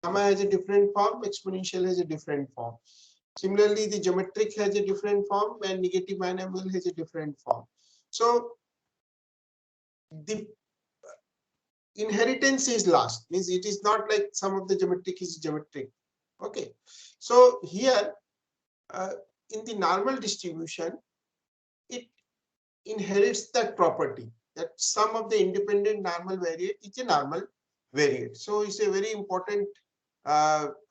Gamma has a different form, exponential has a different form. Similarly, the geometric has a different form and negative binomial has a different form. So the inheritance is last, means it is not like some of the geometric is geometric. Okay, so here uh, in the normal distribution, it inherits that property that sum of the independent normal variate is a normal variate. So it's a very important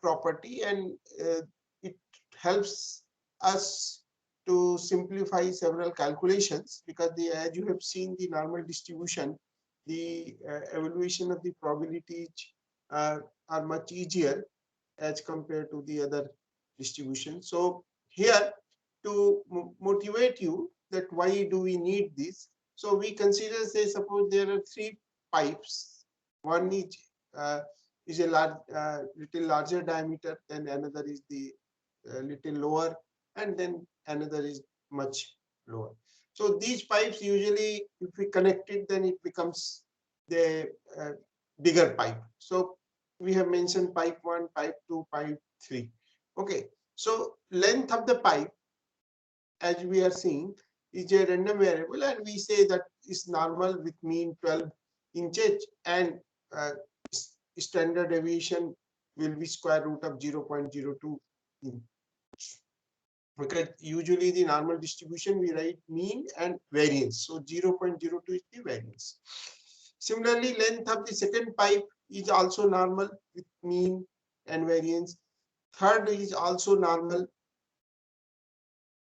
property, and it helps us to simplify several calculations, because as you have seen the normal distribution, the evaluation of the probabilities uh, are much easier as compared to the other distribution. So here, to motivate you that why do we need this, so we consider, say, suppose there are three pipes. One is a large, little larger diameter, then another is the little lower, and then another is much lower. So these pipes, usually if we connect it, then it becomes the bigger pipe. So we have mentioned pipe 1, pipe 2, pipe 3. Okay, so length of the pipe, as we are seeing, is a random variable, and we say that is normal with mean 12 inches, and uh, standard deviation will be square root of 0.02 in. Because usually the normal distribution we write mean and variance, so 0.02 is the variance. Similarly, length of the second pipe is also normal with mean and variance. Third is also normal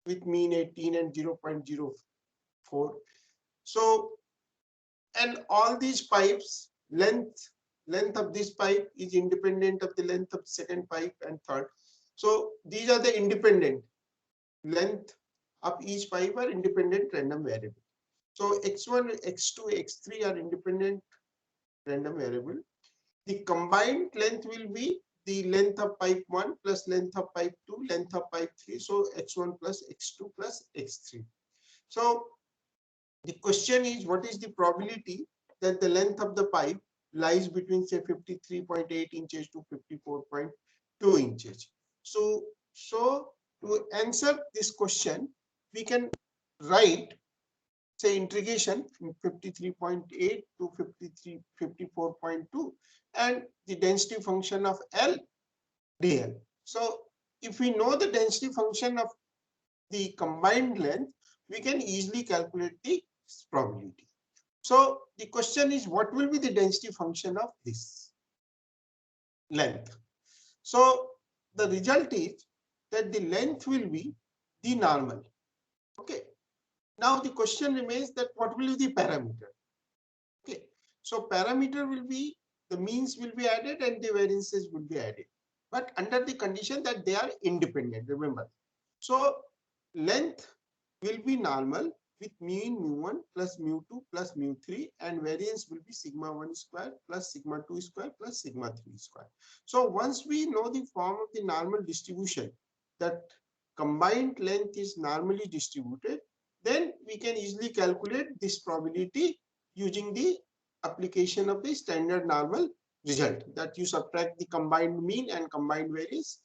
with mean 18 and 0.04. So, and all these pipes, length of this pipe is independent of the length of the second pipe and third. So these are the independent length of each pipe are independent random variable. So x1, x2, x3 are independent random variable. The combined length will be the length of pipe 1 plus length of pipe 2, length of pipe 3. So x1 plus x2 plus x3. So the question is, what is the probability that the length of the pipe lies between, say, 53.8 inches to 54.2 inches? So to answer this question, we can write, say, integration from 53.8 to 54.2 and the density function of L dl. So if we know the density function of the combined length, we can easily calculate the probability. So the question is, what will be the density function of this length? So the result is that the length will be the normal. Okay. Now the question remains that what will be the parameter? Okay. So parameter will be, the means will be added and the variances will be added, but under the condition that they are independent, remember. So length will be normal with mean mu1 plus mu2 plus mu3, and variance will be sigma 1 square plus sigma 2 square plus sigma 3 square. So once we know the form of the normal distribution, that combined length is normally distributed, then we can easily calculate this probability using the application of the standard normal result, that you subtract the combined mean and combined variance,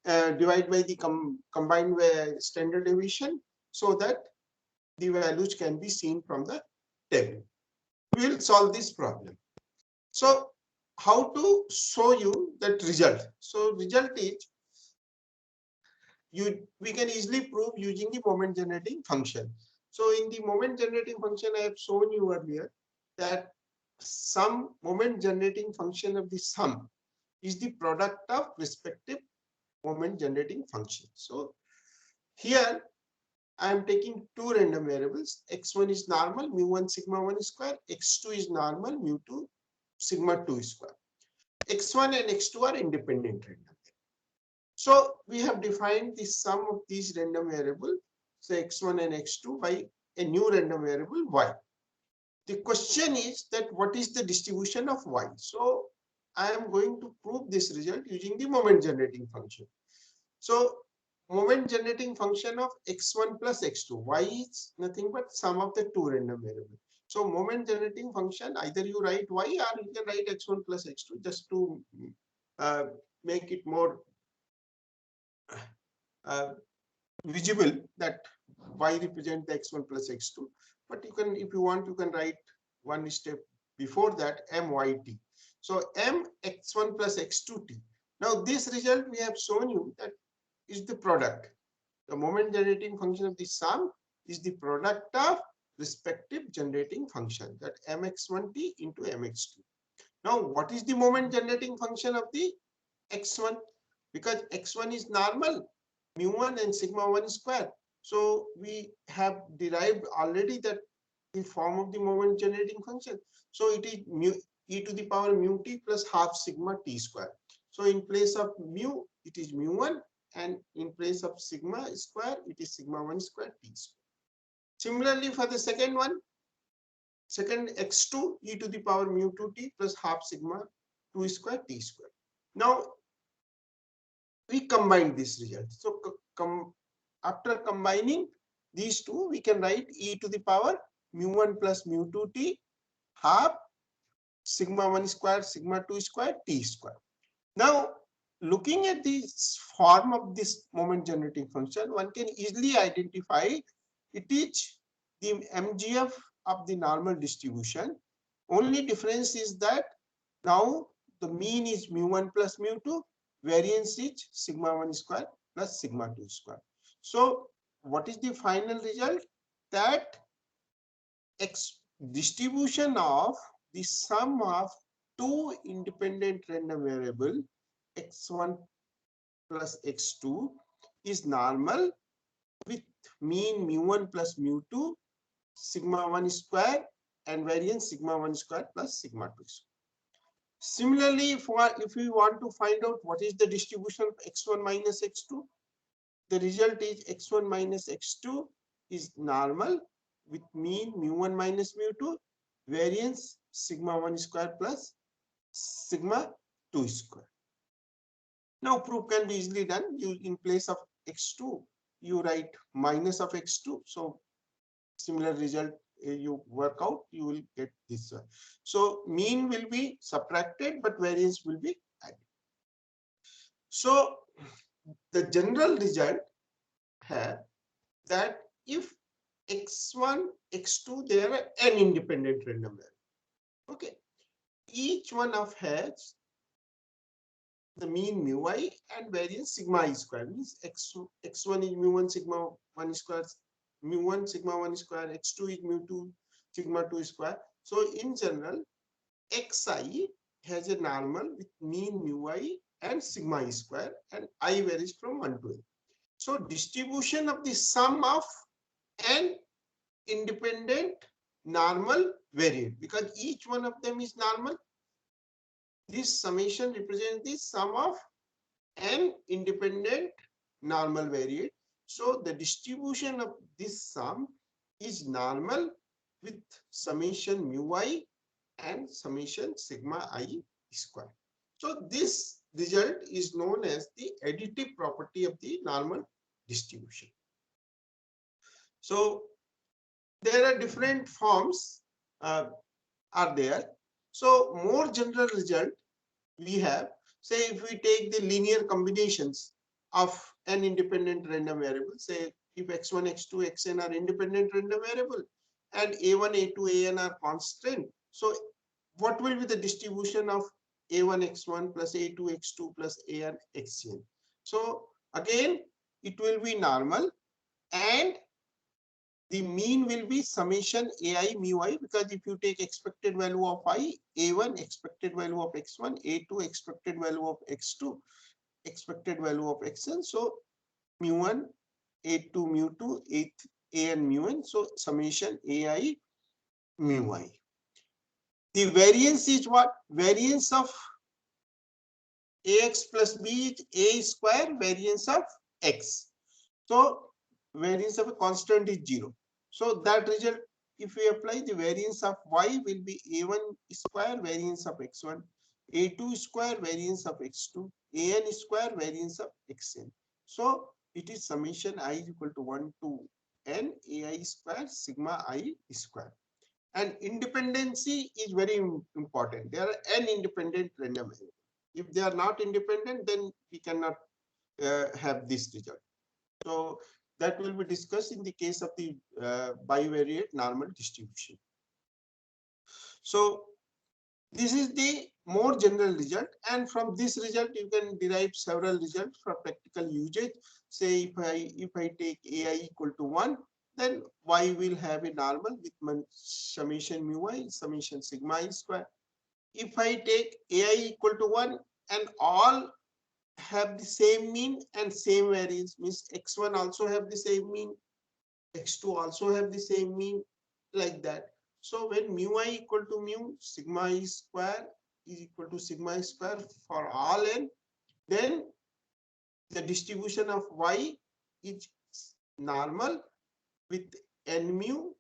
divide by the combined standard deviation, so that the values can be seen from the table. We will solve this problem. So how to show you that result? So result is, we can easily prove using the moment generating function. So in the moment generating function, I have shown you earlier that sum moment generating function of the sum is the product of respective moment generating function. So here I am taking two random variables. X1 is normal, mu1 sigma 1 square. X2 is normal, mu2 sigma 2 square. X1 and X2 are independent random. So we have defined the sum of these random variables, so X1 and X2, by a new random variable Y. The question is that what is the distribution of Y? So I am going to prove this result using the moment generating function. So moment generating function of x1 plus x2, y is nothing but sum of the two random variables. So moment generating function, either you write y or you can write x1 plus x2 just to uh, make it more uh, visible that y represent the x1 plus x2. But you can, if you want, you can write one step before that, myt. So m x1 plus x2t. Now this result we have shown you that is the product. The moment generating function of the sum is the product of respective generating function, that mx1t into mx2. Now what is the moment generating function of the x1? Because x1 is normal, mu1 and sigma 1 square. So we have derived already that the form of the moment generating function. So it is mu e to the power mu t plus half sigma t square. So in place of mu, it is mu1, and in place of sigma square, it is sigma 1 square t square. Similarly, for the second one, second x2 e to the power mu 2t plus half sigma 2 square t square. Now we combine this result. So after combining these two, we can write e to the power mu1 plus mu2t half sigma 1 square sigma 2 square t square. Now, looking at this form of this moment generating function, one can easily identify it is the MGF of the normal distribution. Only difference is that now the mean is mu1 plus mu2, variance is sigma 1 square plus sigma 2 square. So what is the final result? That distribution of the sum of two independent random variable x1 plus x2 is normal with mean mu1 plus mu2, sigma 1 square, and variance sigma 1 square plus sigma 2 square. Similarly, if we want to find out what is the distribution of x1 minus x2, the result is x1 minus x2 is normal with mean mu1 minus mu2, variance sigma 1 square plus sigma 2 square. Now proof can be easily done. You, in place of x2, you write minus of x2. So similar result you work out, you will get this one. So mean will be subtracted, but variance will be added. So the general result here, that if x1, x2, they are n independent random variable. Okay, each one of has the mean mu I and variance sigma I square, means x1 is mu1 sigma 1 square, mu1 sigma 1 square, x2 is mu2 sigma 2 square. So in general, xi has a normal with mean mu I and sigma I square, and I varies from 1 to n. So distribution of the sum of n independent normal variate, because each one of them is normal. This summation represents the sum of n independent normal variate. So the distribution of this sum is normal with summation mu I and summation sigma I square. So this result is known as the additive property of the normal distribution. So there are different forms are there. So more general result we have, say if we take the linear combinations of n independent random variables, say if x1, x2, xn are independent random variable and a1, a2, an are constant. So what will be the distribution of a1, x1 plus a2, x2 plus an, xn? So again, it will be normal, and the mean will be summation ai mu I, because if you take expected value of I, a1 expected value of x1, a2 expected value of x2, expected value of xn. So mu1, a2 mu2, an mu1. So summation ai mu I. The variance is what? Variance of ax plus b is a square variance of x. So variance of a constant is 0. So that result, if we apply, the variance of y will be a1 square variance of x1, a2 square variance of x2, an square variance of xn. So it is summation I is equal to 1 to n ai square sigma I square. And independency is very important. There are n independent random variables. If they are not independent, then we cannot have this result. So that will be discussed in the case of the bivariate normal distribution. So this is the more general result, and from this result you can derive several results for practical usage. Say if I take ai equal to 1, then y will have a normal with summation mu I summation sigma I square. If I take ai equal to 1 and all have the same mean and same variance, means x1 also have the same mean, x2 also have the same mean, like that. So when mu I equal to mu sigma I square is equal to sigma I square for all n, then the distribution of y is normal with n mu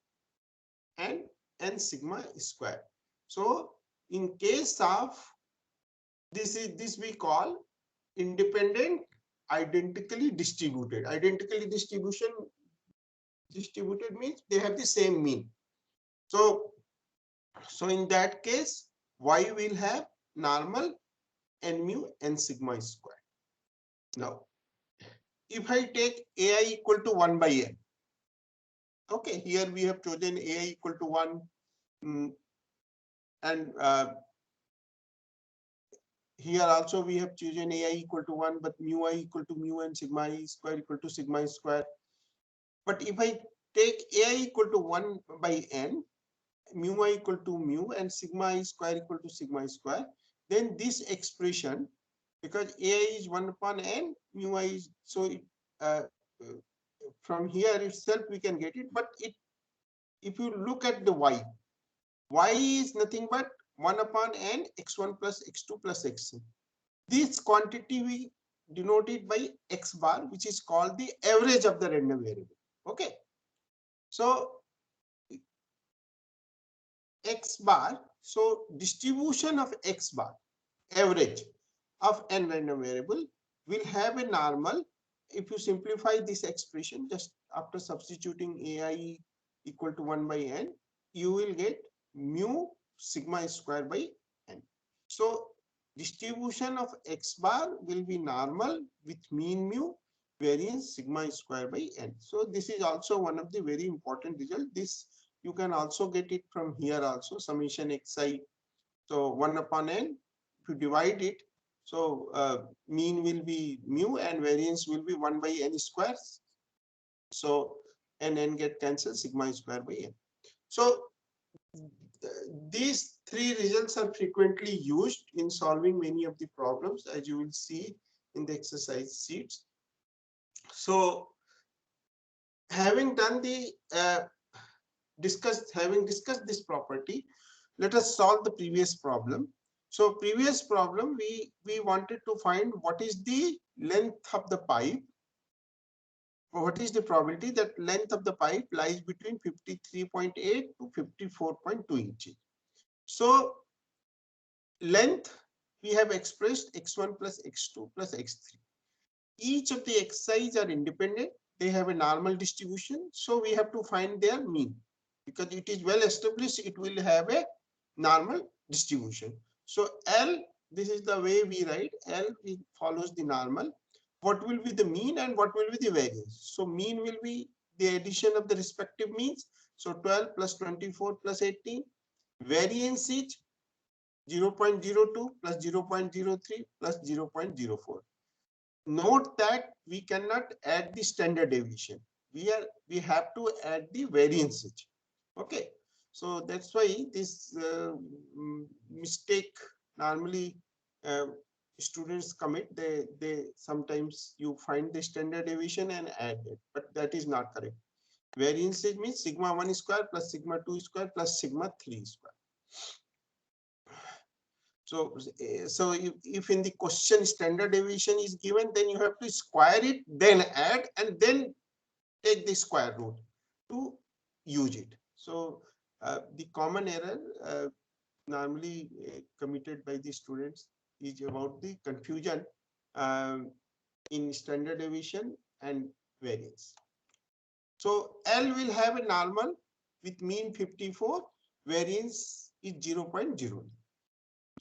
and n sigma square. So in case of this we call independent identically distributed. Identically distributed means they have the same mean. So in that case, y will have normal n mu n sigma square. Now, if I take ai equal to 1 by n, okay, here we have chosen ai equal to 1, and here also we have chosen ai equal to 1, but mu I equal to mu and sigma I square equal to sigma square. But if I take ai equal to 1 by n, mu I equal to mu and sigma I square equal to sigma square, then this expression, because ai is 1 upon n, mu I is, so uh, from here itself we can get it. But if you look at the y is nothing but 1 upon n x1 plus x2 plus xn. This quantity we denote it by x bar, which is called the average of the random variable. Okay, so x bar, so distribution of x bar, average of n random variable, will have a normal. If you simplify this expression, just after substituting ai equal to 1 by n, you will get mu sigma square by n. So distribution of x bar will be normal with mean mu, variance sigma square by n. So this is also one of the very important result. This you can also get it from here also, summation xi. So 1 upon n, if you divide it, so mean will be mu and variance will be 1 by n squares. So n get cancelled, sigma square by n. So these three results are frequently used in solving many of the problems, as you will see in the exercise sheets. So having done the having discussed this property, let us solve the previous problem. So previous problem, we wanted to find what is the length of the pipe. What is the probability that length of the pipe lies between 53.8 to 54.2 inches. So length we have expressed x1 plus x2 plus x3. Each of the xi's are independent. They have a normal distribution. So we have to find their mean, because it is well established it will have a normal distribution. So L, this is the way we write L, it follows the normal. What will be the mean and what will be the variance? So mean will be the addition of the respective means. So 12 plus 24 plus 18. Variance is 0.02 plus 0.03 plus 0.04. Note that we cannot add the standard deviation. We have to add the variance. Okay, so that's why this mistake normally students commit. They sometimes you find the standard deviation and add it, but that is not correct. Variance means sigma 1 square plus sigma 2 square plus sigma 3 square. So if in the question standard deviation is given, then you have to square it, then add, and then take the square root to use it. So the common error normally committed by the students is about the confusion in standard deviation and variance. So L will have a normal with mean 54, variance is 0.0.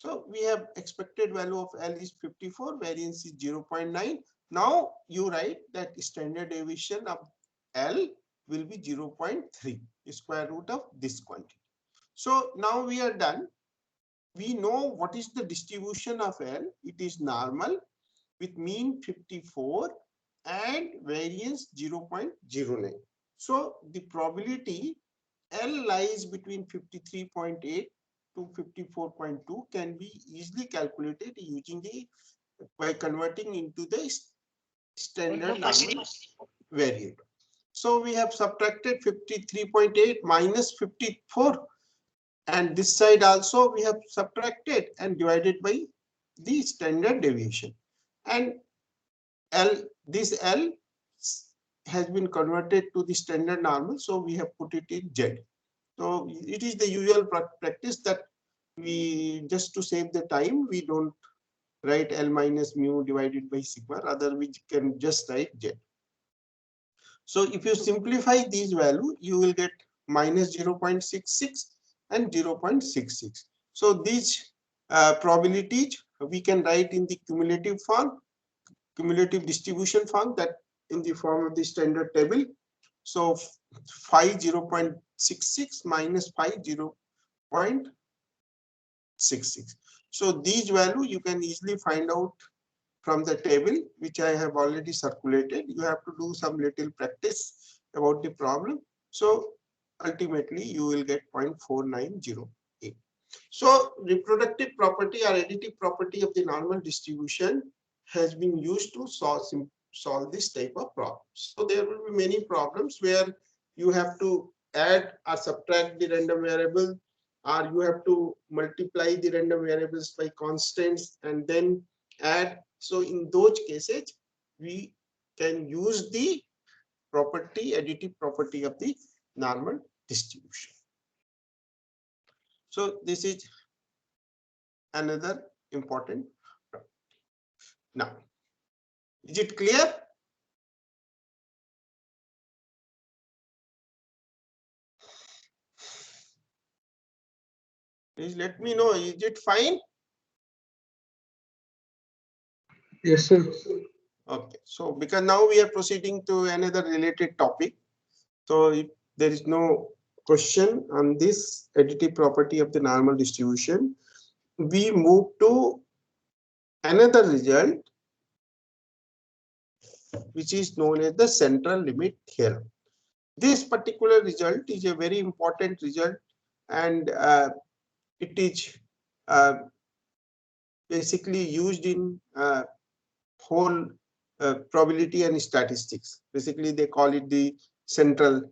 So we have expected value of L is 54, variance is 0.9. Now you write that standard deviation of L will be 0.3, square root of this quantity. So now we are done. We know what is the distribution of L. It is normal with mean 54 and variance 0.09. So the probability L lies between 53.8 to 54.2 can be easily calculated using the by converting into the standard normal variable. So we have subtracted 53.8 minus 54, and this side also we have subtracted and divided by the standard deviation, and this L has been converted to the standard normal, so we have put it in Z. So it is the usual practice that we, just to save the time, we don't write L minus mu divided by sigma, rather we can just write Z. So if you simplify these value, you will get minus 0.66 and 0.66. So these probabilities we can write in the cumulative form, cumulative distribution form, that in the form of the standard table. So phi 0.66 minus phi 0.66. So these value you can easily find out from the table, which I have already circulated. You have to do some little practice about the problem. So ultimately you will get 0.4908. So reproductive property or additive property of the normal distribution has been used to solve this type of problem. So there will be many problems where you have to add or subtract the random variable, or you have to multiply the random variables by constants and then add. So in those cases, we can use the property, additive property of the normal distribution. So this is another important property. Now, is it clear? Please let me know, is it fine? Yes, sir. Okay, so because now we are proceeding to another related topic. So if there is no question on this additive property of the normal distribution, we move to another result, which is known as the central limit theorem. This particular result is a very important result, and it is basically used in whole probability and statistics. Basically, they call it the central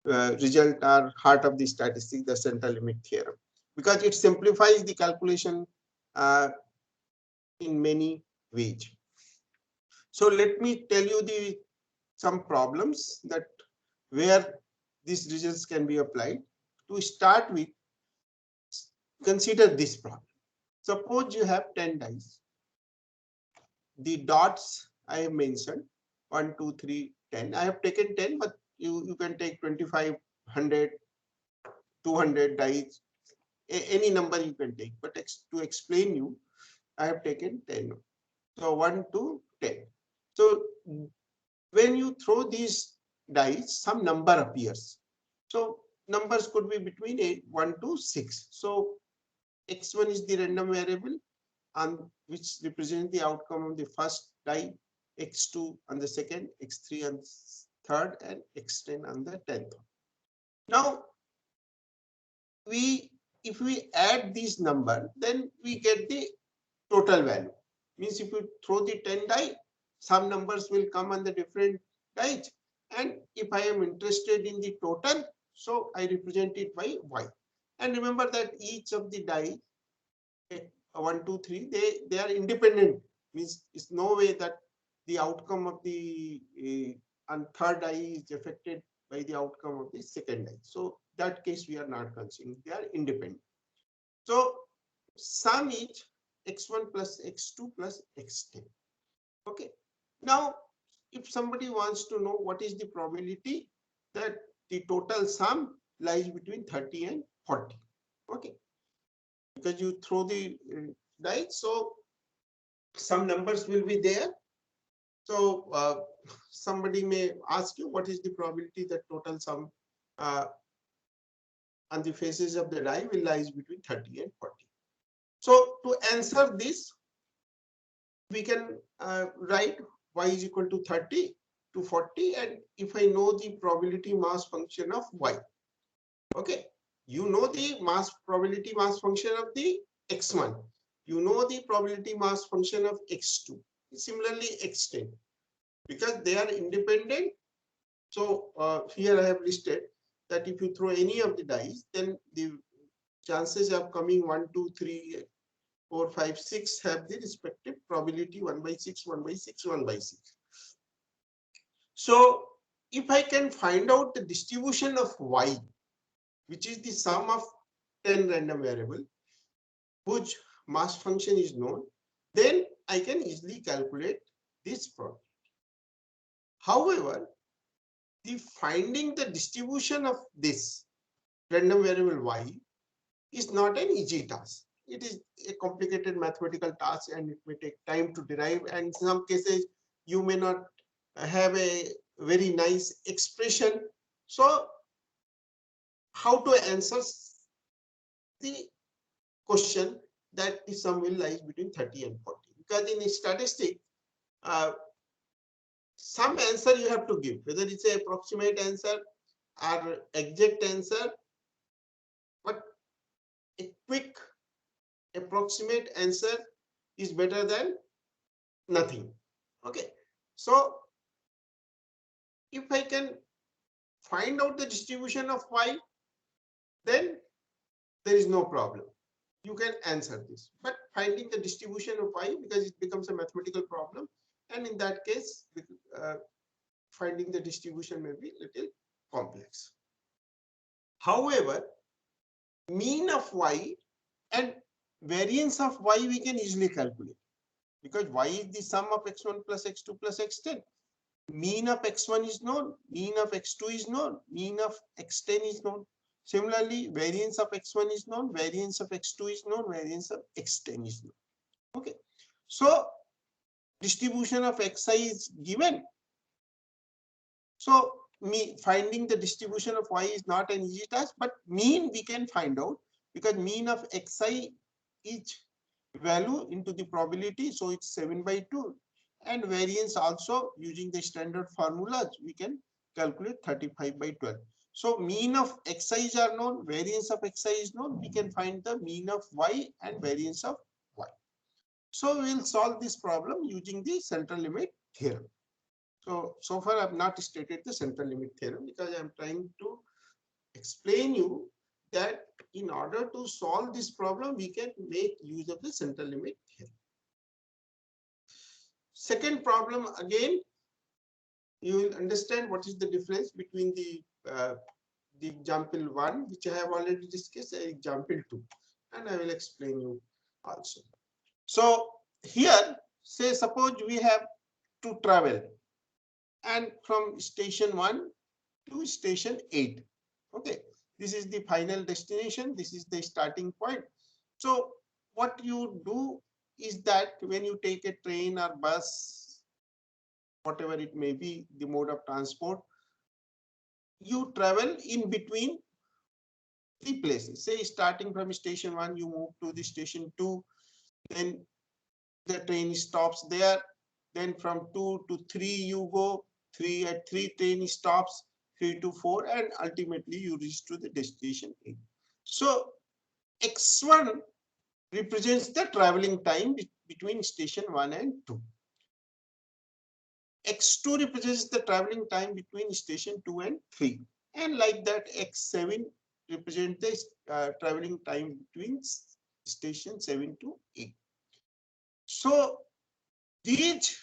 result or heart of the statistics, the central limit theorem, because it simplifies the calculation in many ways. So let me tell you the some problems that where these results can be applied. To start with, consider this problem. Suppose you have 10 dice. The dots I have mentioned 1, 2, 3, 10. I have taken 10, but you can take 25, 100, 200 dice, any number you can take. But to explain you, I have taken 10. So 1 to 10. So when you throw these dice, some number appears. So numbers could be between 1 to 6. So x1 is the random variable, and which represents the outcome of the first die, x2 on the second, x3 on the third, and x10 on the 10th. Now, if we add these number, then we get the total value. Means if you throw the 10 die, some numbers will come on the different dice. And if I am interested in the total, so I represent it by y. And remember that each of the die, 1, 2, 3, they are independent. Means it's no way that the outcome of the on third die is affected by the outcome of the second die. So that case we are not considering. They are independent. So sum is x1 plus x2 plus x10. Okay. Now, if somebody wants to know what is the probability that the total sum lies between 30 and 40. Okay. because you throw the dice, so some numbers will be there. So somebody may ask you what is the probability that total sum on the faces of the die will lies between 30 and 40. So to answer this, we can write y is equal to 30 to 40, and if I know the probability mass function of y, okay, you know the probability mass function of the x1, you know the probability mass function of x2, similarly x10, because they are independent. So here I have listed that if you throw any of the dice, then the chances of coming 1, 2, 3, 4, 5, 6 have the respective probability 1 by 6, 1 by 6, 1 by 6. So if I can find out the distribution of y, which is the sum of 10 random variables, whose mass function is known, then I can easily calculate this problem. However, the finding the distribution of this random variable y is not an easy task. It is a complicated mathematical task, and it may take time to derive, and in some cases you may not have a very nice expression. So how to answer the question that the sum will lies between 30 and 40? Because in statistics, some answer you have to give, whether it's an approximate answer or exact answer, but a quick approximate answer is better than nothing. Okay, so if I can find out the distribution of y, then there is no problem. You can answer this. But finding the distribution of y, because it becomes a mathematical problem, and in that case, finding the distribution may be a little complex. However, mean of y and variance of y we can easily calculate, because y is the sum of x1 plus x2 plus x10. Mean of x1 is known, mean of x2 is known, mean of x10 is known. Similarly, variance of x1 is known, variance of x2 is known, variance of x10 is known. Okay, so distribution of xi is given. So finding the distribution of y is not an easy task, but mean we can find out, because mean of xi is value into the probability, so it's 7 by 2, and variance also using the standard formulas we can calculate 35 by 12. So mean of xi's are known, variance of xi is known, we can find the mean of y and variance of y. So we will solve this problem using the central limit theorem. So far I have not stated the central limit theorem, because I am trying to explain you that in order to solve this problem, we can make use of the central limit theorem. Second problem, again, you will understand what is the difference between the example 1, which I have already discussed, and example 2, and I will explain you also. So here, say suppose we have to travel, and from station 1 to station 8. Okay, this is the final destination, this is the starting point. So what you do is that when you take a train or bus, whatever it may be, the mode of transport, you travel in between three places. Say starting from station 1, you move to the station 2, then the train stops there. Then from 2 to 3 you go, 3 at 3 train stops, 3 to 4, and ultimately you reach to the destination 8. So x1 represents the traveling time between station 1 and 2. x2 represents the traveling time between station 2 and 3. And like that, x7 represents the traveling time between station 7 to 8. So these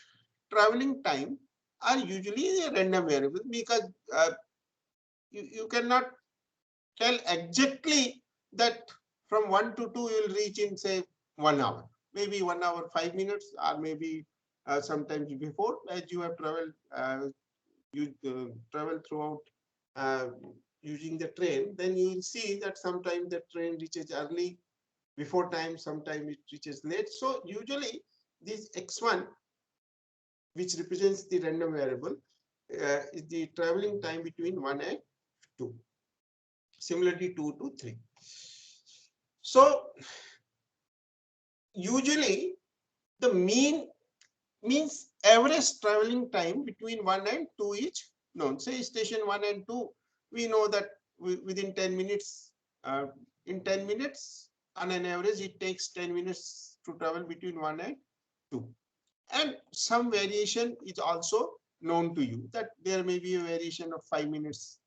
traveling time are usually a random variable, because you cannot tell exactly that from 1 to 2 you will reach in say 1 hour, maybe 1 hour 5 minutes, or maybe sometimes before, as you have traveled you travel throughout using the train, then you will see that sometimes the train reaches early, before time, sometime it reaches late. So usually this x1, which represents the random variable, is the traveling time between 1 and 2. Similarly, 2 to 3. So usually the mean means average traveling time between 1 and 2 is known. Say station 1 and 2, we know that within 10 minutes, in 10 minutes, on an average, it takes 10 minutes to travel between 1 and 2. And some variation is also known to you, that there may be a variation of 5 minutes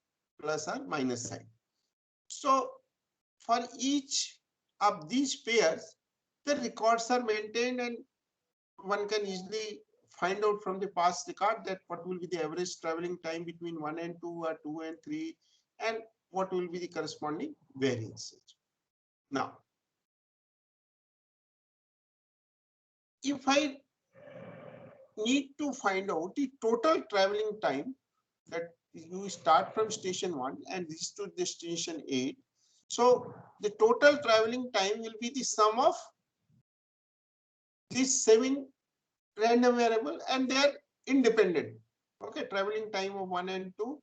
plus or minus sign. So for each of these pairs, the records are maintained, and one can easily find out from the past record that what will be the average traveling time between 1 and 2 or 2 and 3, and what will be the corresponding variances. Now, if I need to find out the total traveling time, that you start from station 1 and reach to destination 8. So the total traveling time will be the sum of these 7 random variable, and they are independent. Okay, traveling time of 1 and 2,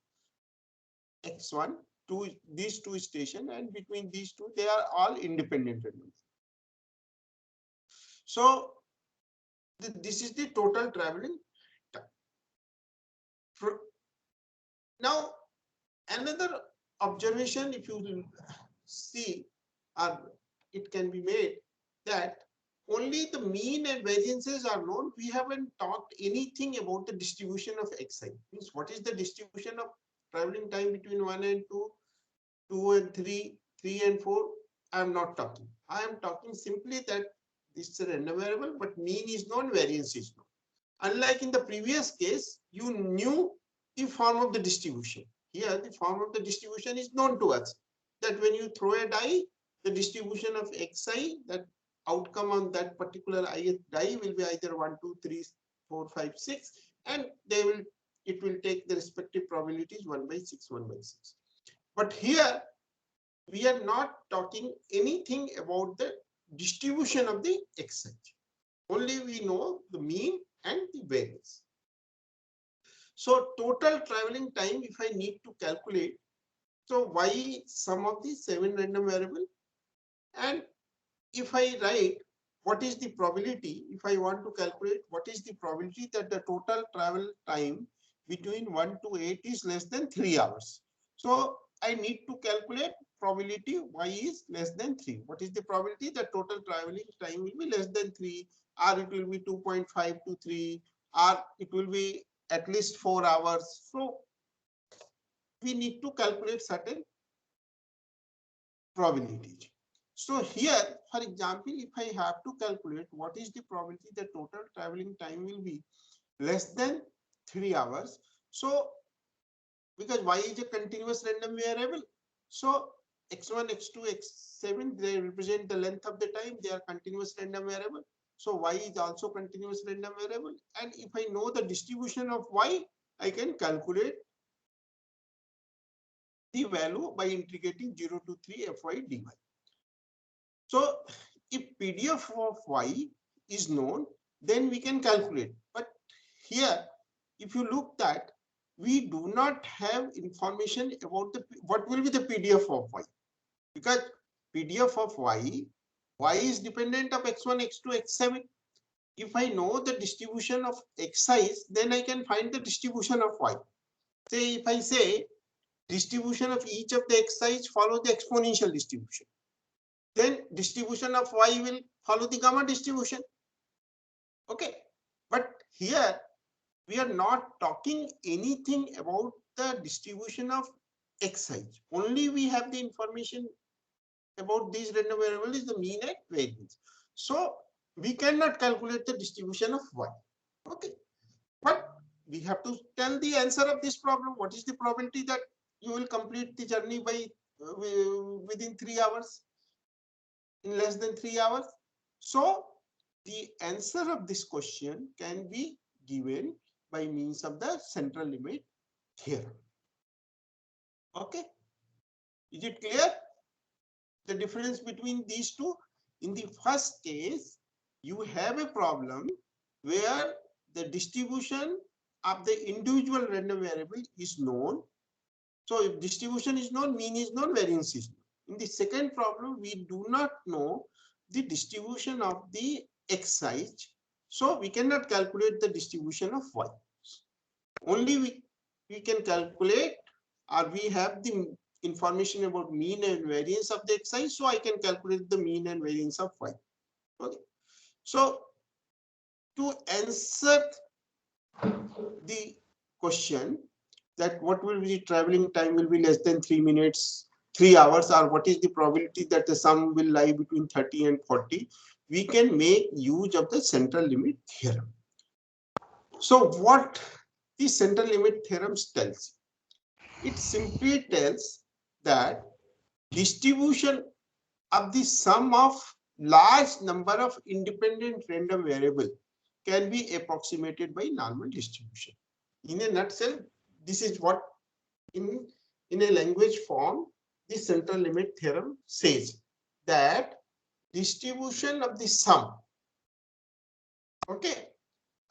x1 to these two stations, and between these two they are all independent variables. So this is the total traveling time. Now another observation, if you see, or it can be made, that only the mean and variances are known. We haven't talked anything about the distribution of xi. Means what is the distribution of traveling time between 1 and 2, 2 and 3, 3 and 4. I am not talking. I am talking simply that this is a random variable, but mean is known, variance is known. Unlike in the previous case, you knew the form of the distribution. Here, the form of the distribution is known to us. That when you throw a die, the distribution of xi, that outcome on that particular die will be either 1, 2, 3, 4, 5, 6, and it will take the respective probabilities 1 by 6, 1 by 6. But here we are not talking anything about the distribution of the xi. Only we know the mean and the variance. So total traveling time, if I need to calculate, so y sum of the 7 random variable, and if I write what is the probability, if I want to calculate what is the probability that the total travel time between 1 to 8 is less than 3 hours. So I need to calculate probability y is less than 3. What is the probability that total traveling time will be less than 3, or it will be 2.5 to 3, or it will be at least 4 hours. So we need to calculate certain probabilities. So here, for example, if I have to calculate what is the probability that total traveling time will be less than 3 hours. So because y is a continuous random variable, so x1, x2, x7, they represent the length of the time. They are continuous random variable. So y is also continuous random variable. And if I know the distribution of y, I can calculate the value by integrating 0 to 3 fy dy. So if PDF of y is known, then we can calculate. But here, if you look at, we do not have information about what will be the PDF of y, because PDF of y is dependent of x1, x2, x7. If I know the distribution of xi's, then I can find the distribution of y. Say if I say distribution of each of the xi's follow the exponential distribution, then distribution of y will follow the gamma distribution. Okay, but here we are not talking anything about the distribution of xi. Only we have the information about these random variables is the mean and variance. So we cannot calculate the distribution of y. Okay, but we have to tell the answer of this problem. What is the probability that you will complete the journey by within 3 hours, in less than 3 hours? So the answer of this question can be given by means of the central limit theorem. Okay, is it clear the difference between these two? In the first case, you have a problem where the distribution of the individual random variable is known. So if distribution is known, mean is known, variance is known. In the second problem, we do not know the distribution of the xi. So we cannot calculate the distribution of y. Only we can calculate, or we have the information about mean and variance of the xi. So I can calculate the mean and variance of y. Okay. So to answer the question that what will be the traveling time will be less than 3 minutes, 3 hours, or what is the probability that the sum will lie between 30 and 40, we can make use of the central limit theorem. So what the central limit theorem tells? It simply tells that distribution of the sum of large number of independent random variable can be approximated by normal distribution. In a nutshell, this is what in a language form the central limit theorem says, that distribution of the sum, okay,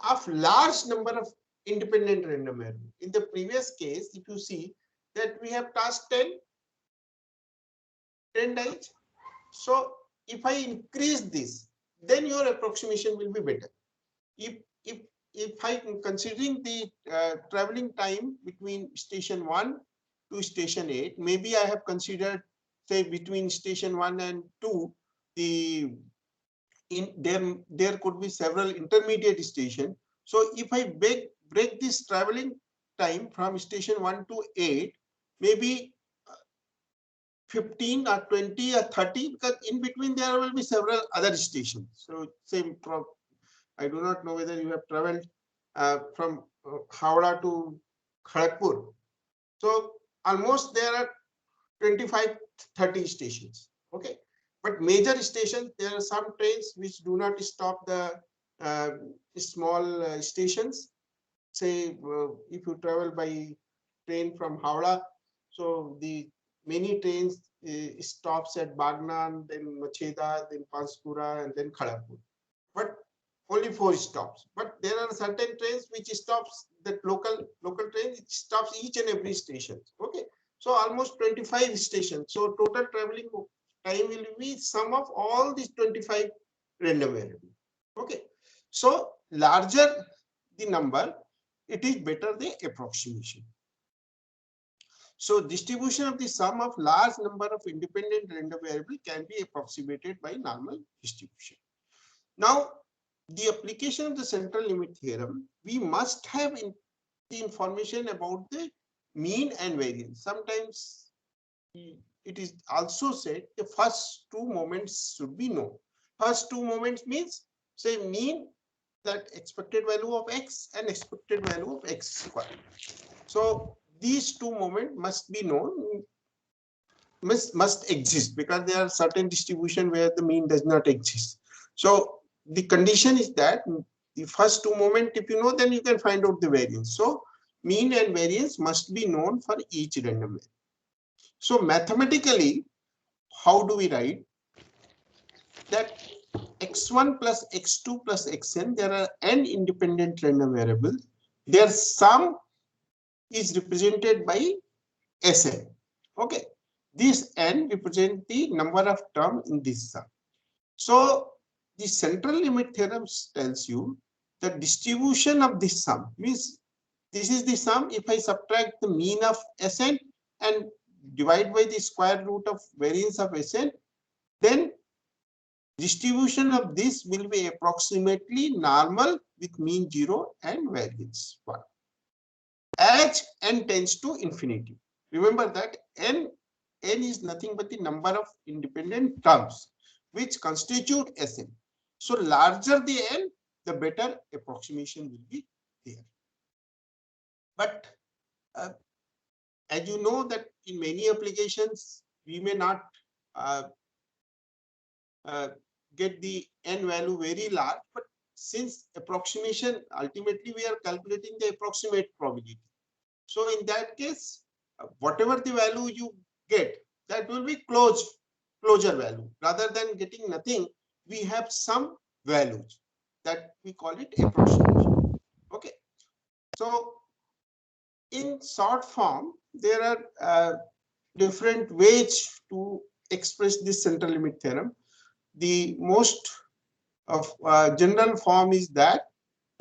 of large number of independent random variable. In the previous case, if you see that we have task 10 dice. So if I increase this, then your approximation will be better. If I am considering the traveling time between station 1 to station 8, maybe I have considered, say, between station 1 and 2, there could be several intermediate stations. So if I break this traveling time from station 1 to 8, maybe 15 or 20 or 30, because in between there will be several other stations. So same from, I do not know whether you have traveled from Howrah to Kharagpur. So almost there are 25, 30 stations. Okay. But major stations, there are some trains which do not stop the small stations. Say if you travel by train from Howrah, so the many trains stops at Bagnan, then Macheda, then Panchkura, and then Kharagpur. But only 4 stops. But there are certain trains which stops, that local trains, it stops each and every station. Okay. So almost 25 stations. So total traveling time will be sum of all these 25 random variables. Okay. So larger the number, it is better the approximation. So distribution of the sum of large number of independent random variable can be approximated by normal distribution. Now, the application of the central limit theorem, we must have the information about the mean and variance. Sometimes it is also said the first 2 moments should be known. First 2 moments means, say, mean, that expected value of x and expected value of x square. So these 2 moments must be known, must exist, because there are certain distribution where the mean does not exist. So the condition is that the first 2 moments, if you know, then you can find out the variance. So mean and variance must be known for each random variable. So mathematically, how do we write that x1 plus x2 plus xn, there are n independent random variables. Their sum is represented by Sn. Okay. This n represents the number of terms in this sum. So the central limit theorem tells you the distribution of this sum means this is the sum. If I subtract the mean of Sn and divide by the square root of variance of Sn, then distribution of this will be approximately normal with mean 0 and variance 1. As n tends to infinity. Remember that n is nothing but the number of independent terms which constitute Sn. So larger the n, the better approximation will be there. But as you know that in many applications, we may not get the n value very large, but since approximation, ultimately we are calculating the approximate probability. So in that case, whatever the value you get, that will be closure value. Rather than getting nothing, we have some values that we call it approximation. Okay. So in short form, there are different ways to express this central limit theorem. The most of general form is that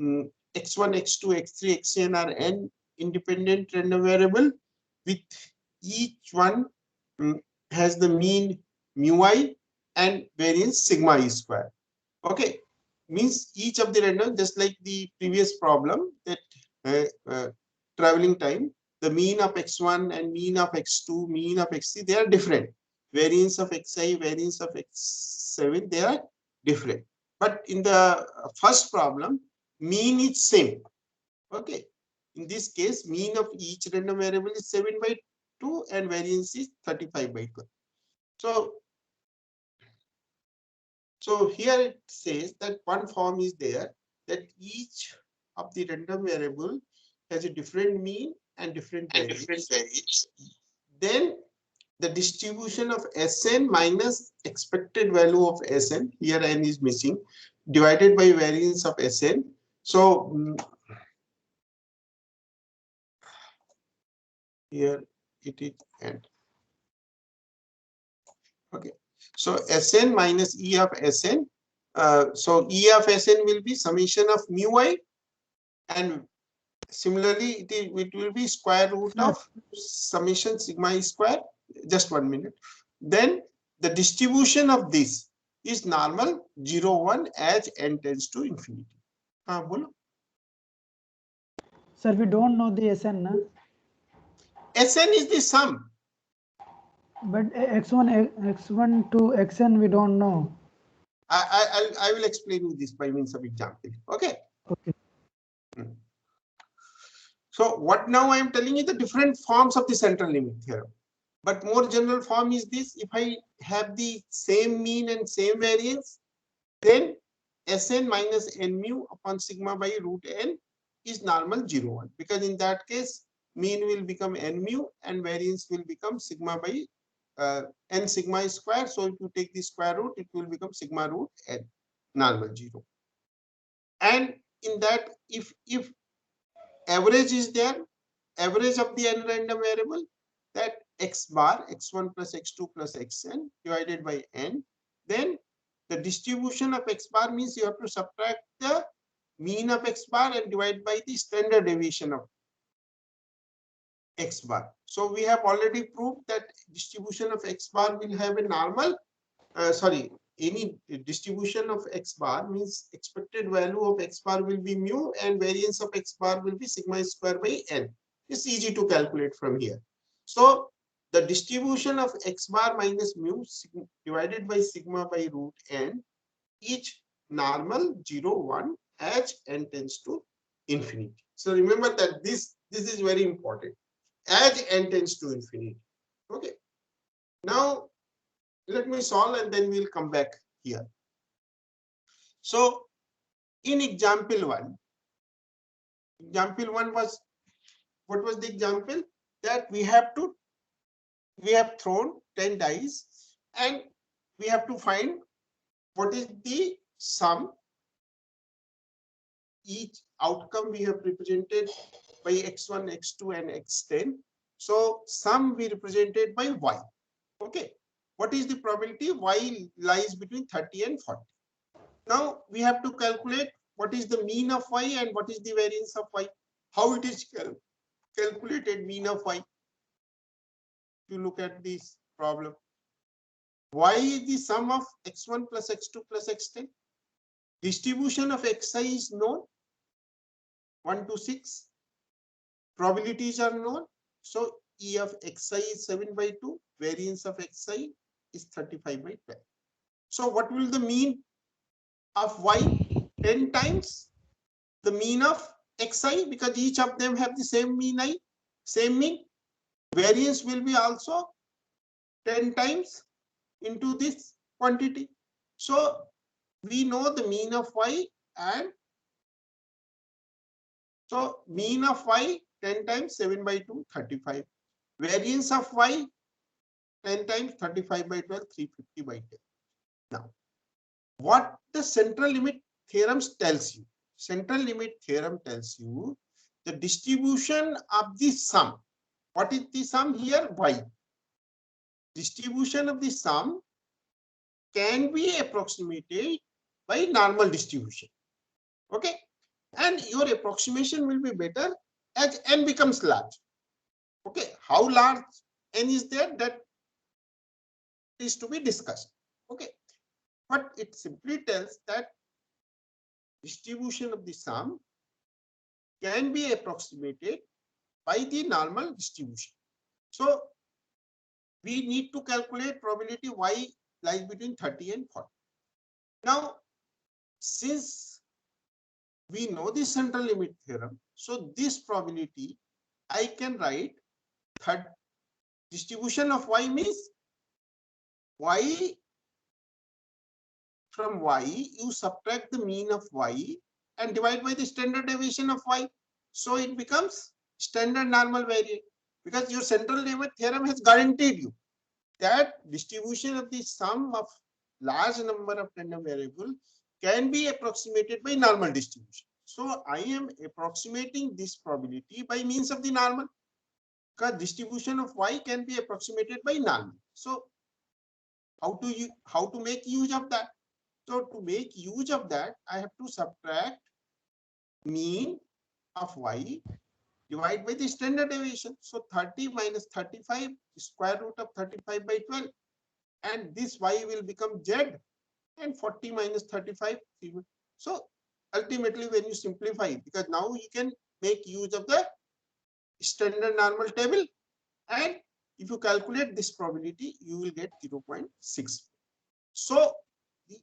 x1, x2, x3, xn are n independent random variable, with each one has the mean mu I and variance sigma I square. Okay, means each of the random, just like the previous problem, that traveling time, the mean of x1 and mean of x2, mean of x3, they are different. Variance of xi, variance of x7, they are different. But in the first problem, mean is same. Okay. In this case, mean of each random variable is 7/2 and variance is 35/12. So here it says that one form is there, that each of the random variable has a different mean and different variance. Then the distribution of Sn minus expected value of Sn, here n is missing, divided by variance of Sn. So here it is n. Okay. So Sn minus E of Sn. So E of Sn will be summation of mu I, and similarly it will be square root of summation sigma I square. Just 1 minute. Then the distribution of this is normal 0, 1 as n tends to infinity. Bolo. Sir, we don't know the Sn, na? Sn is the sum. But x1 to xn we don't know. I will explain you this by means of example. Okay. Okay. So what now I am telling you the different forms of the central limit theorem. But more general form is this: if I have the same mean and same variance, then Sn minus n mu upon sigma by root n is normal 0, 1. Because in that case, mean will become n mu and variance will become sigma by n sigma square. So if you take the square root, it will become sigma root n, normal 0. And in that, if average is there, average of the n random variable, that x bar, x1 plus x2 plus xn divided by n, then the distribution of x bar means you have to subtract the mean of x bar and divide by the standard deviation of x bar. So we have already proved that distribution of x bar will have a normal, any distribution of x bar means expected value of x bar will be mu and variance of x bar will be sigma square by n. It's easy to calculate from here. So the distribution of x bar minus mu divided by sigma by root n, each normal 0, 1 as n tends to infinity. So remember that this is very important, as n tends to infinity. Okay. Now let me solve and then we'll come back here. So in example 1 was, what was the example? That we have thrown 10 dice and we have to find what is the sum. Each outcome we have represented by x1, x2 and x10. So sum we represented by y. Okay. What is the probability? Y lies between 30 and 40. Now we have to calculate what is the mean of y and what is the variance of y. How it is calculated mean of y? If you look at this problem, y is the sum of x1 plus x2 plus x10. Distribution of xi is known, 1 to 6. Probabilities are known. So E of xi is 7/2. Variance of xi is 35/12. So what will the mean of y? 10 times the mean of xi, because each of them have the same mean. Variance will be also 10 times into this quantity. So we know the mean of y, and so mean of y 10 times 7/2, 35. Variance of y 10 times 35/12, 350/10. Now what the central limit theorem tells you. Central limit theorem tells you the distribution of the sum. What is the sum here? Y. Distribution of the sum can be approximated by normal distribution. Okay, and your approximation will be better as n becomes large. Okay, how large n is there, that is to be discussed. Okay, but it simply tells that distribution of the sum can be approximated by the normal distribution. So we need to calculate probability y lies between 30 and 40. Now, since we know the central limit theorem, so this probability I can write third distribution of y means y, from y you subtract the mean of y and divide by the standard deviation of y. So it becomes standard normal variate, because your central limit theorem has guaranteed you that distribution of the sum of large number of random variables can be approximated by normal distribution. So I am approximating this probability by means of the normal, because distribution of y can be approximated by normal. So how to make use of that? So to make use of that, I have to subtract mean of y, divide by the standard deviation. So 30 minus 35, square root of 35 by 12. And this y will become z, and 40 minus 35. So ultimately when you simplify, because now you can make use of the standard normal table, and if you calculate this probability, you will get 0.6. So the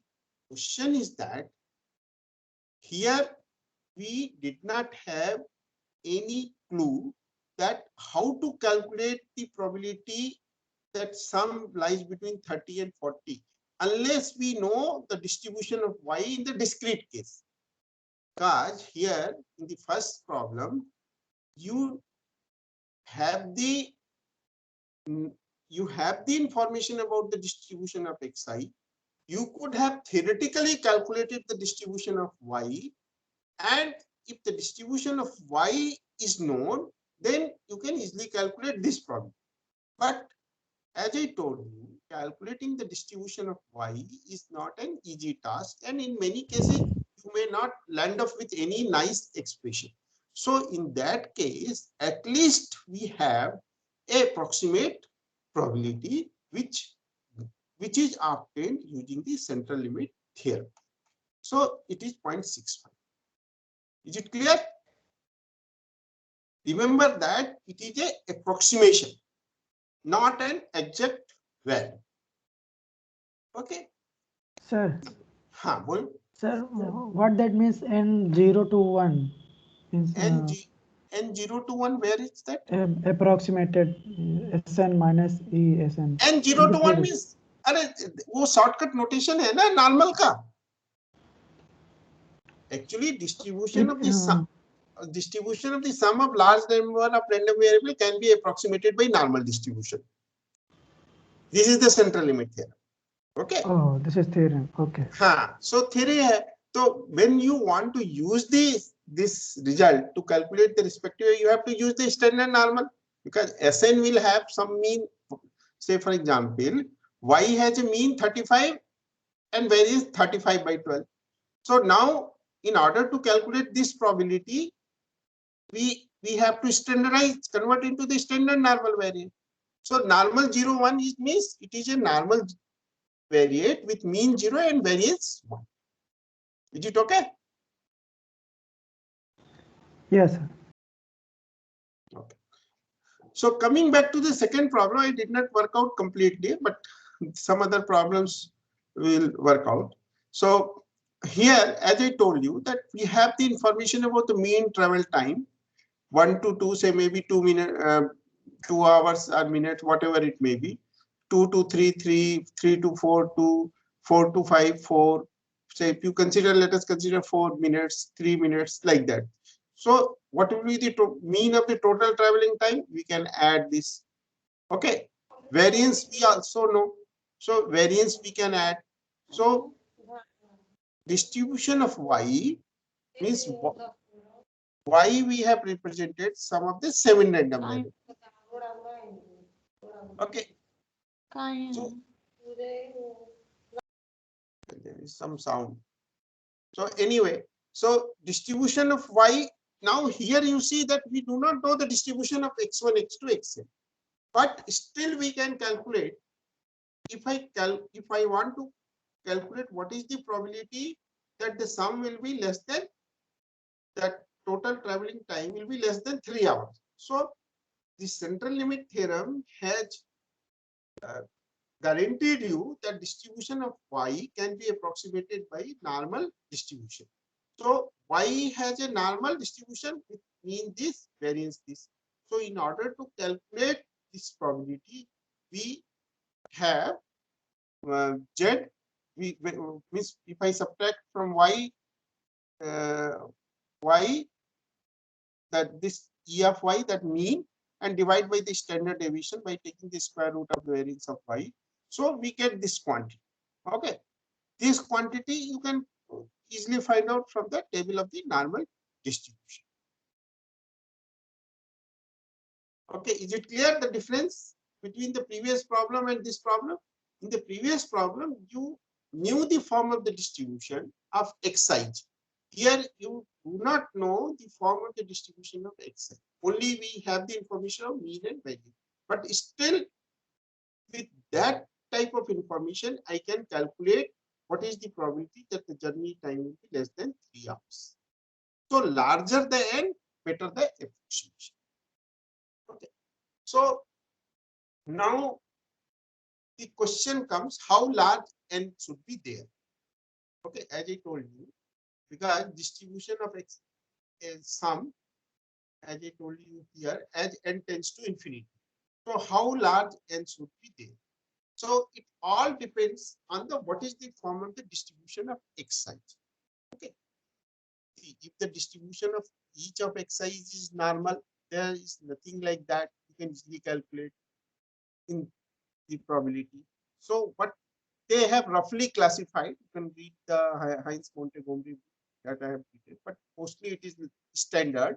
question is that here we did not have any clue that how to calculate the probability that sum lies between 30 and 40, unless we know the distribution of y in the discrete case. Because here in the first problem, you have the information about the distribution of xi. You could have theoretically calculated the distribution of y, and if the distribution of y is known, then you can easily calculate this problem. But as I told you, calculating the distribution of y is not an easy task, and in many cases you may not land up with any nice expression. So in that case, at least we have a approximate probability which is obtained using the central limit theorem. So it is 0.65. Is it clear? Remember that it is an approximation, not an exact value. Okay. Sir, हाँ बोल. sir, what that means n 0 to 1 means n0 to 1, where is that? approximated Sn minus E Sn. n0 to 1 means, अरे वो shortcut notation है ना normal का. Actually distribution of the sum of large number of random variable can be approximated by normal distribution. This is the central limit theorem. Okay. Oh, this is theorem. Okay. हाँ, so theory है. So when you want to use this result to calculate the respective, you have to use the standard normal, because Sn will have some mean. Say for example, y has a mean 35 and varies 35 by 12. So now in order to calculate this probability, we have to standardize, convert into the standard normal variant. So normal 0, 1 means it is a normal variate with mean 0 and variance 1. Is it okay? Yes, sir. Okay. So coming back to the second problem, I did not work out completely, but some other problems will work out. So here, as I told you, that we have the information about the mean travel time, 1 to 2, say maybe 2 minutes, 2 hours or minutes, whatever it may be, 2 to 3, 3, 3 to 4, 2, 4 to 5, 4. Say if you consider, let us consider 4 minutes, 3 minutes, like that. So what will be the mean of the total traveling time? We can add this. Okay. Variance we also know. So variance we can add. So distribution of y means y we have represented some of the 7 random variables. Okay. So there is some sound. So anyway, so distribution of y. Now here you see that we do not know the distribution of x1, x2, xn, but still we can calculate. If I want to calculate what is the probability that the sum will be less than that total traveling time will be less than 3 hours. So the central limit theorem has guaranteed you that distribution of y can be approximated by normal distribution. So y has a normal distribution, which means this variance this. So in order to calculate this probability, we have z. We means if I subtract from y y that this e of y, that mean, and divide by the standard deviation by taking the square root of the variance of y. So we get this quantity. Okay, this quantity you can easily find out from the table of the normal distribution. Okay, is it clear the difference between the previous problem and this problem? In the previous problem, you knew the form of the distribution of xi. Here you do not know the form of the distribution of xi. Only we have the information of mean and value. But still, with that type of information, I can calculate what is the probability that the journey time will be less than 3 hours. So larger the n, better the approximation. Okay. So now the question comes, how large n should be there? Okay, as I told you, because distribution of x is sum, as I told you here, as n tends to infinity. So how large n should be there? So it all depends on the what is the form of the distribution of xi. Okay. If the distribution of each of xi is normal, there is nothing like that. You can easily calculate in the probability. So what they have roughly classified, you can read the Heinz Montgomery that I have written, but mostly it is standard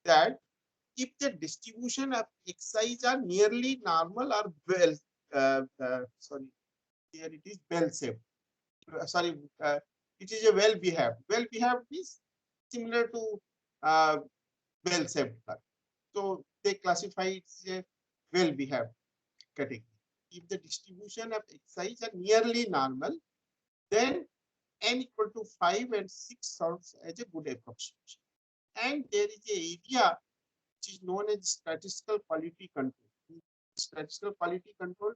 that if the distribution of xi's are nearly normal or well, sorry, here it is bell shaped. Sorry, it is a well behaved. Well behaved is similar to bell shaped curve. So they classify it as a well behaved category. If the distribution of xi's are nearly normal, then n equal to 5 and 6 serves as a good approximation. And there is a area which is known as statistical quality control. Statistical quality control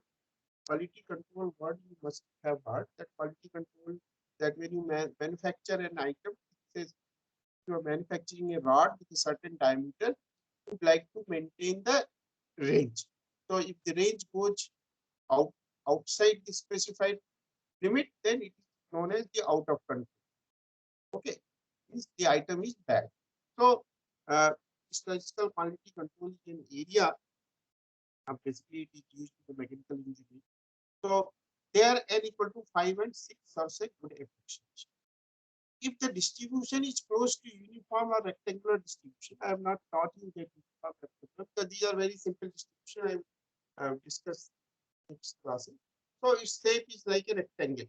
word you must have heard, that quality control, that when you manufacture an item, it says you are manufacturing a rod with a certain diameter, you would like to maintain the range. So if the range goes outside the specified limit, then it is known as the out of control. Okay, means the item is bad. So statistical quality control is an area, basically it is used in the mechanical engineering. So there n equal to 5 and 6 are a good approximation. If the distribution is close to uniform or rectangular distribution, I have not taught you that uniform rectangular, because these are very simple distribution I have discussed next classes. So its shape is like a rectangle.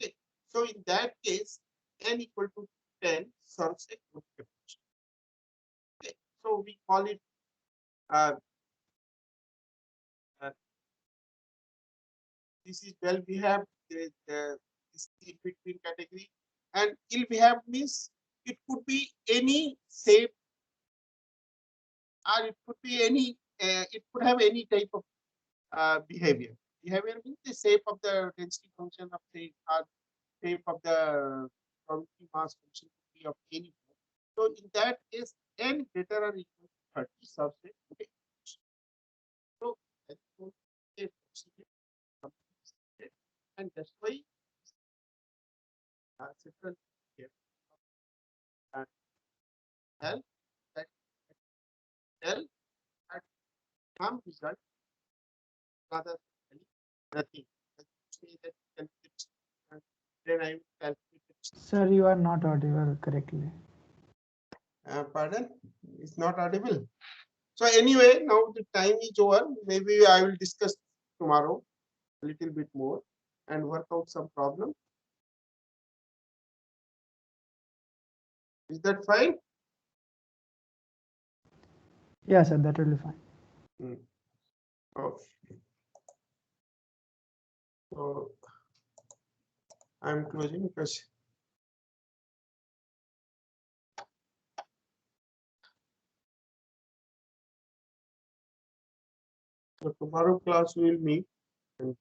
Okay. So in that case, n equal to 10 serves a good approximation. Okay. So we call it uh, uh, this is well behaved, this in between category, and ill behaved means it could be any shape, or it could be any it could have any type of behavior. Behavior means the shape of the density function of the, or shape of the probability mass function could be of any form. So in that case, n greater or equal to 30 subset. Okay. So that's what they approximate, and that's why central here and L that L at some result rather than nothing. Let's say that calculate, then I will calculate Sir, you are not audible correctly. Pardon? It's not audible. So anyway, now the time is over. Maybe I will discuss tomorrow a little bit more and work out some problem. Is that fine? Yeah, sir, that will be fine. Okay. So I'm closing because so tomorrow class we will meet. And